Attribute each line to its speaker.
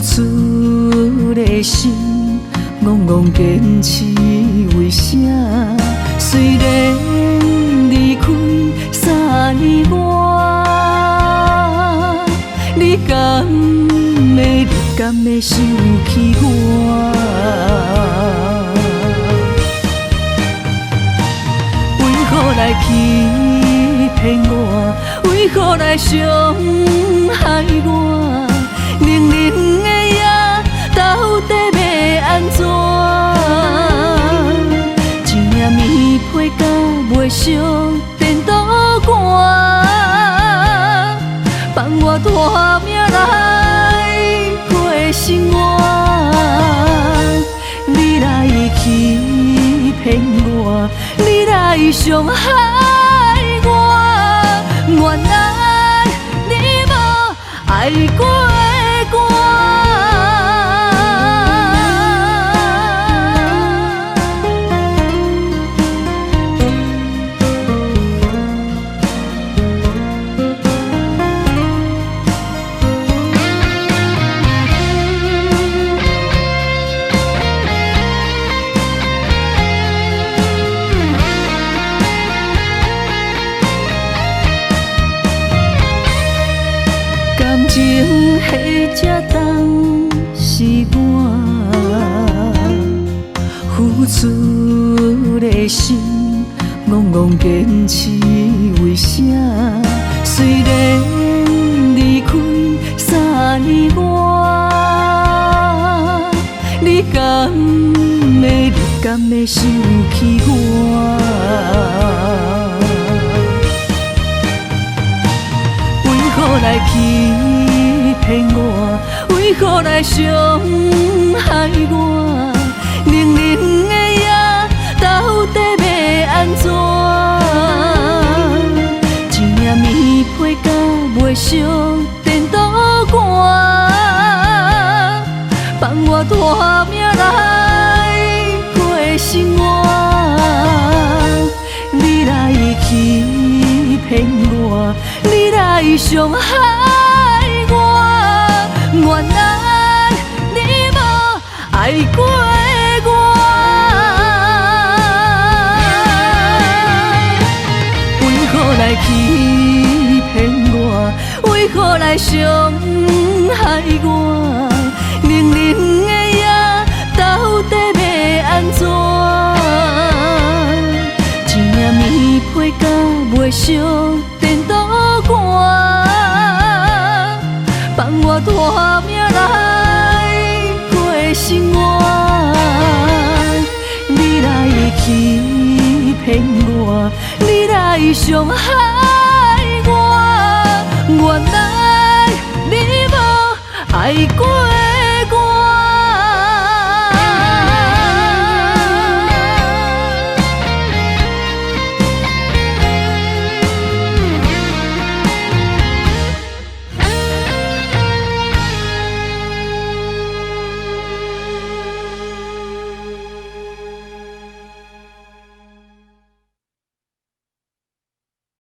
Speaker 1: 出的心，戆戆坚持为啥？虽然离开3年外，你敢会想起我？为何来欺骗我？为何来伤害我？冷冷的夜，到底要安怎？一领棉被甲袂烧电脑汗，放我大命来过生活。你来欺骗我，你来伤害我，原来你无爱过我。感情迄只当是我付出的心，戆戆坚持为啥？虽然离开3年外，你敢会想起我？来欺骗我，为何来伤害我？冷冷的夜，到底要安怎？一领棉被甲袂烧电脑汗，放我大命来过生活。你来欺骗我，你来伤害我，原来你无爱过我。为何来欺骗我？为何来伤害我？冷冷的夜，到底要安怎？一领棉被甲袂烧电脑汗，放我大命来过生活。你来欺骗我，你来伤害我，原来你无爱过。